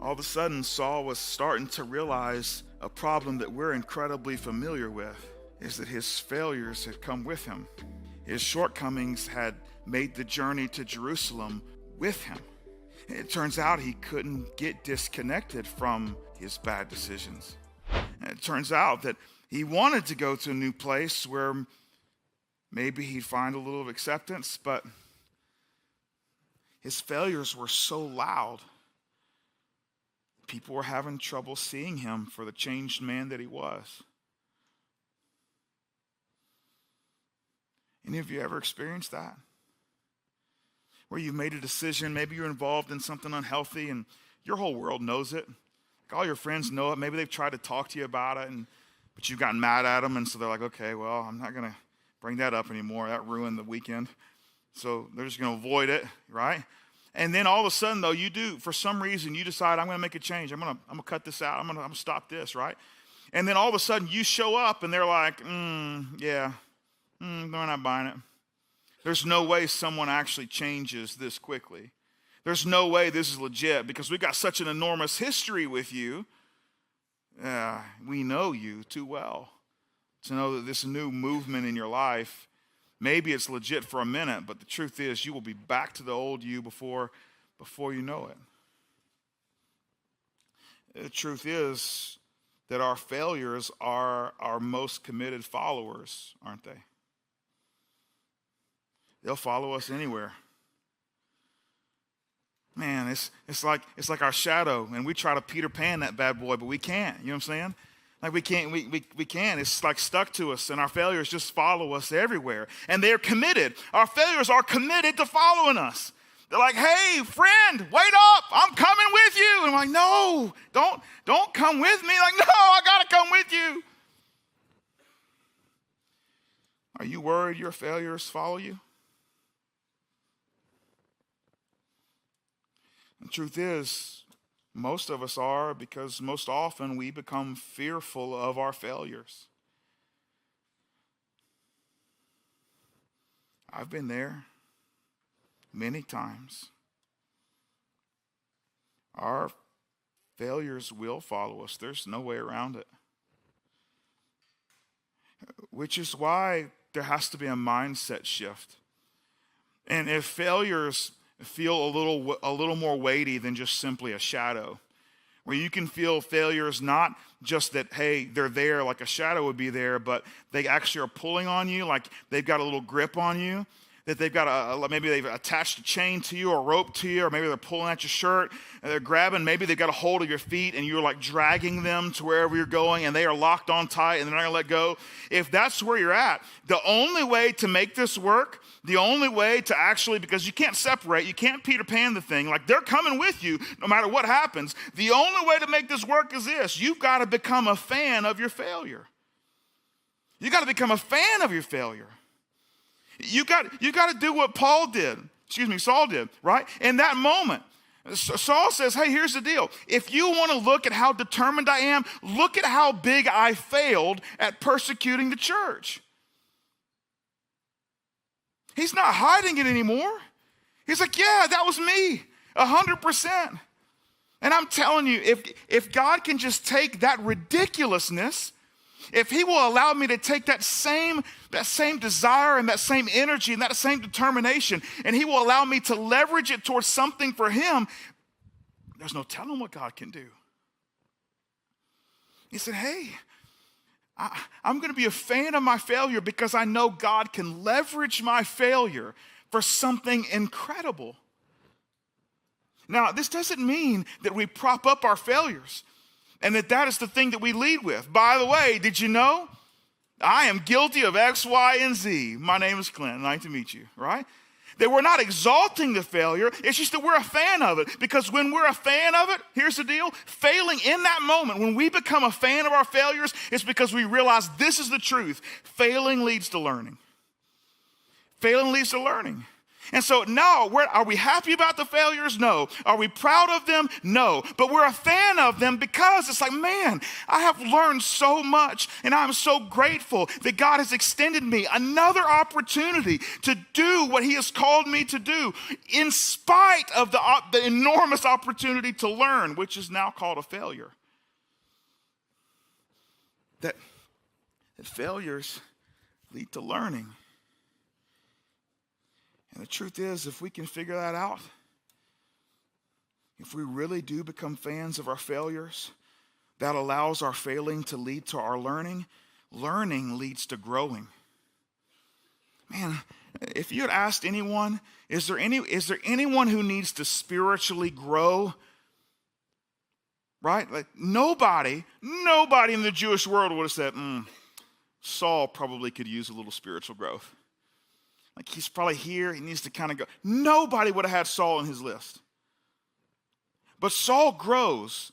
all of a sudden Saul was starting to realize a problem that we're incredibly familiar with, is that his failures had come with him. His shortcomings had made the journey to Jerusalem with him. It turns out he couldn't get disconnected from his bad decisions. And it turns out that he wanted to go to a new place where maybe he'd find a little of acceptance, but his failures were so loud, people were having trouble seeing him for the changed man that he was. Any of you ever experienced that? Where you've made a decision, maybe you're involved in something unhealthy and your whole world knows it. Like all your friends know it. Maybe they've tried to talk to you about it, but you've gotten mad at them, and so they're like, okay, well, I'm not going to bring that up anymore. That ruined the weekend. So they're just going to avoid it, right? And then all of a sudden, though, for some reason, you decide, I'm going to make a change. I'm going to cut this out. I'm going to stop this, right? And then all of a sudden, you show up, and they're like, they're not buying it. There's no way someone actually changes this quickly. There's no way this is legit because we've got such an enormous history with you. We know you too well to know that this new movement in your life, maybe it's legit for a minute, but the truth is you will be back to the old you before you know it. The truth is that our failures are our most committed followers, aren't they? They'll follow us anywhere. Man, it's like our shadow, and we try to Peter Pan that bad boy, but we can't. You know what I'm saying? Like we can't. It's like stuck to us, and our failures just follow us everywhere. And they're committed. Our failures are committed to following us. They're like, hey, friend, wait up. I'm coming with you. And I'm like, no, don't come with me. Like, no, I got to come with you. Are you worried your failures follow you? The truth is, most of us are, because most often we become fearful of our failures. I've been there many times. Our failures will follow us. There's no way around it. Which is why there has to be a mindset shift. And if failures feel a little more weighty than just simply a shadow, where you can feel failures not just that, hey, they're there like a shadow would be there, but they actually are pulling on you, like they've got a little grip on you, that they've got maybe they've attached a chain to you or a rope to you, or maybe they're pulling at your shirt and they're grabbing, maybe they've got a hold of your feet and you're like dragging them to wherever you're going and they are locked on tight and they're not gonna let go. If that's where you're at, the only way to make this work, the only way to actually, because you can't separate, you can't Peter Pan the thing, like they're coming with you no matter what happens. The only way to make this work is this: you've got to become a fan of your failure. You got to become a fan of your failure. You got to do what Saul did, right? In that moment, Saul says, hey, here's the deal. If you want to look at how determined I am, look at how big I failed at persecuting the church. He's not hiding it anymore. He's like, yeah, that was me, 100%. And I'm telling you, if God can just take that ridiculousness, if he will allow me to take that same desire and that same energy and that same determination, and he will allow me to leverage it towards something for him, there's no telling what God can do. He said, hey, I'm going to be a fan of my failure because I know God can leverage my failure for something incredible. Now, this doesn't mean that we prop up our failures and that is the thing that we lead with. By the way, did you know? I am guilty of X, Y, and Z. My name is Clint. Nice to meet you, right? That we're not exalting the failure. It's just that we're a fan of it. Because when we're a fan of it, here's the deal. Failing in that moment, when we become a fan of our failures, it's because we realize this is the truth. Failing leads to learning. Failing leads to learning. And so now, are we happy about the failures? No. Are we proud of them? No. But we're a fan of them because it's like, man, I have learned so much, and I'm so grateful that God has extended me another opportunity to do what he has called me to do in spite of the enormous opportunity to learn, which is now called a failure. That failures lead to learning. And the truth is, if we can figure that out, if we really do become fans of our failures, that allows our failing to lead to our learning. Learning leads to growing. Man, if you had asked anyone, is there anyone who needs to spiritually grow? Right? Like nobody in the Jewish world would have said, Saul probably could use a little spiritual growth. Like he's probably here, he needs to kind of go. Nobody would have had Saul on his list. But Saul grows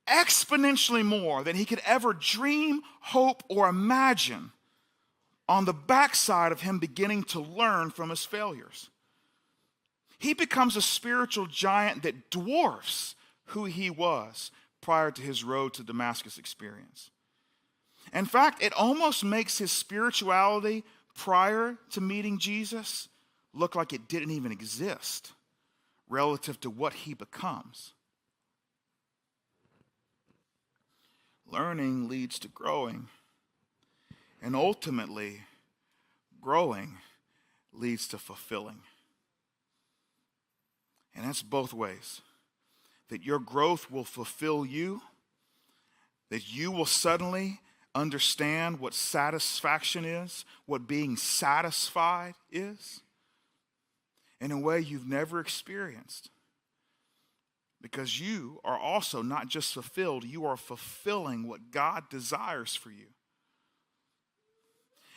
exponentially more than he could ever dream, hope, or imagine on the backside of him beginning to learn from his failures. He becomes a spiritual giant that dwarfs who he was prior to his road to Damascus experience. In fact, it almost makes his spirituality prior to meeting Jesus look like it didn't even exist relative to what he becomes. Learning leads to growing, and ultimately, growing leads to fulfilling. And that's both ways. That your growth will fulfill you, that you will suddenly understand what satisfaction is, what being satisfied is, in a way you've never experienced. Because you are also not just fulfilled, you are fulfilling what God desires for you.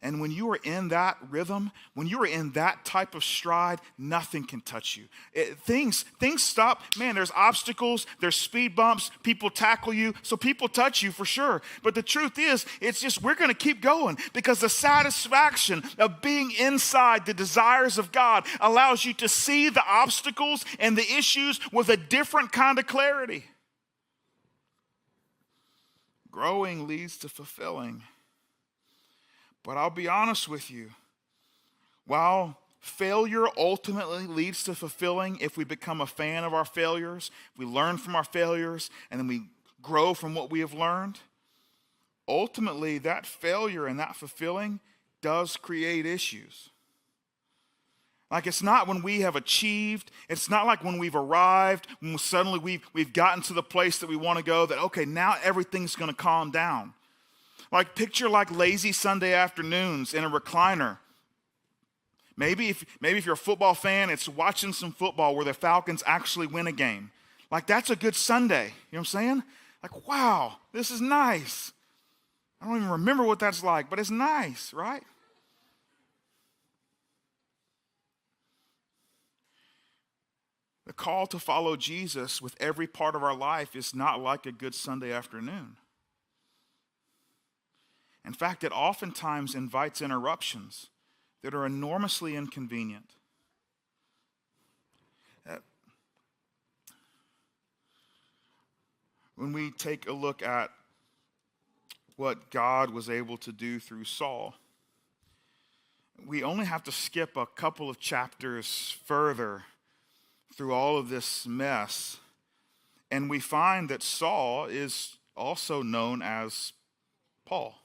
And when you are in that rhythm, when you are in that type of stride, nothing can touch you. Things stop. Man, there's obstacles, there's speed bumps, people tackle you, so people touch you for sure. But the truth is, it's just we're going to keep going because the satisfaction of being inside the desires of God allows you to see the obstacles and the issues with a different kind of clarity. Growing leads to fulfilling. But I'll be honest with you, while failure ultimately leads to fulfilling if we become a fan of our failures, we learn from our failures, and then we grow from what we have learned, ultimately that failure and that fulfilling does create issues. Like it's not when we have achieved, it's not like when we've arrived, when suddenly we've gotten to the place that we want to go, that okay, now everything's going to calm down. Like picture like lazy Sunday afternoons in a recliner. Maybe if you're a football fan, it's watching some football where the Falcons actually win a game. Like that's a good Sunday. You know what I'm saying? Like, wow, this is nice. I don't even remember what that's like, but it's nice, right? The call to follow Jesus with every part of our life is not like a good Sunday afternoon. In fact, it oftentimes invites interruptions that are enormously inconvenient. When we take a look at what God was able to do through Saul, we only have to skip a couple of chapters further through all of this mess, and we find that Saul is also known as Paul.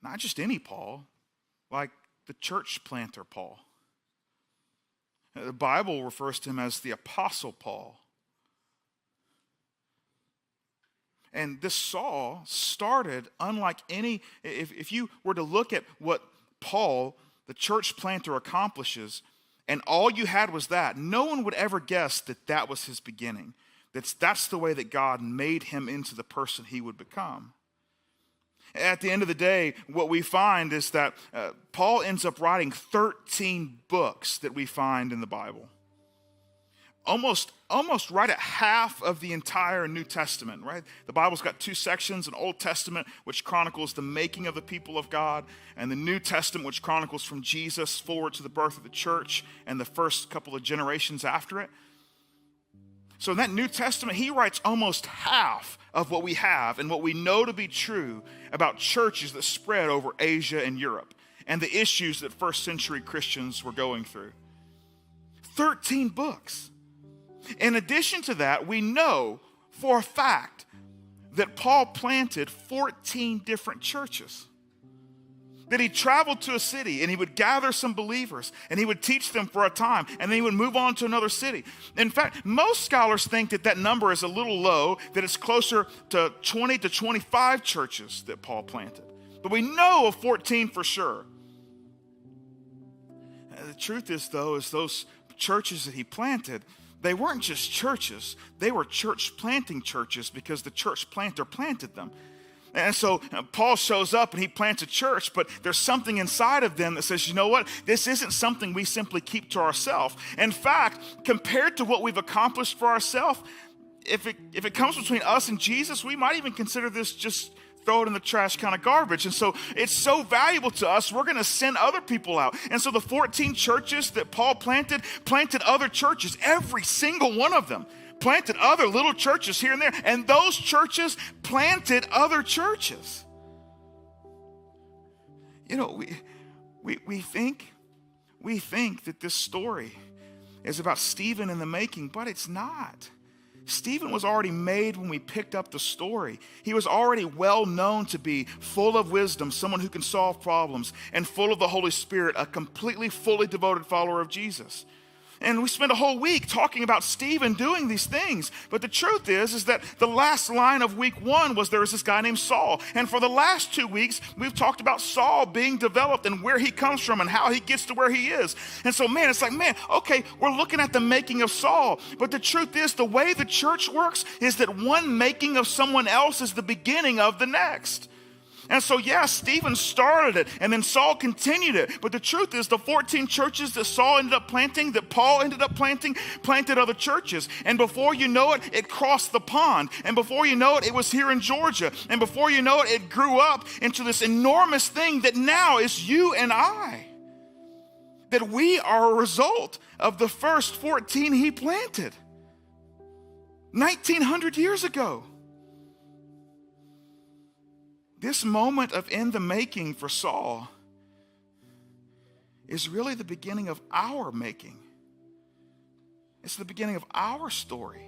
Not just any Paul, like the church planter Paul. The Bible refers to him as the Apostle Paul. And this Saul started unlike any, if you were to look at what Paul, the church planter, accomplishes, and all you had was that, no one would ever guess that that was his beginning. That's the way that God made him into the person he would become. At the end of the day, what we find is that Paul ends up writing 13 books that we find in the Bible. almost right at half of the entire New Testament, right? The Bible's got two sections, an Old Testament, which chronicles the making of the people of God, and the New Testament, which chronicles from Jesus forward to the birth of the church and the first couple of generations after it. So in that New Testament, he writes almost half of what we have and what we know to be true about churches that spread over Asia and Europe and the issues that first century Christians were going through. 13 books. In addition to that, we know for a fact that Paul planted 14 different churches. That he traveled to a city and he would gather some believers and he would teach them for a time and then he would move on to another city. In fact, most scholars think that that number is a little low, that it's closer to 20 to 25 churches that Paul planted. But we know of 14 for sure. And the truth is, though, is those churches that he planted, they weren't just churches. They were church planting churches because the church planter planted them. And so Paul shows up and he plants a church, but there's something inside of them that says, you know what? This isn't something we simply keep to ourselves. In fact, compared to what we've accomplished for ourselves, if it comes between us and Jesus, we might even consider this just throw it in the trash kind of garbage. And so it's so valuable to us, we're going to send other people out. And so the 14 churches that Paul planted other churches, every single one of them. Planted other little churches here and there, and those churches planted other churches. You know, we think that this story is about Stephen in the making, but it's not. Stephen was already made when we picked up the story. He was already well known to be full of wisdom, someone who can solve problems, and full of the Holy Spirit, a completely, fully devoted follower of Jesus. And we spent a whole week talking about Stephen doing these things. But the truth is that the last line of week 1 was there was this guy named Saul. And for the last 2 weeks, we've talked about Saul being developed and where he comes from and how he gets to where he is. And so, it's like, okay, we're looking at the making of Saul. But the truth is, the way the church works is that one making of someone else is the beginning of the next. And so, Stephen started it, and then Saul continued it. But the truth is, the 14 churches that Saul ended up planting, that Paul ended up planting, planted other churches. And before you know it, it crossed the pond. And before you know it, it was here in Georgia. And before you know it, it grew up into this enormous thing that now is you and I. That we are a result of the first 14 he planted 1,900 years ago. This moment of in the making for Saul is really the beginning of our making. It's the beginning of our story.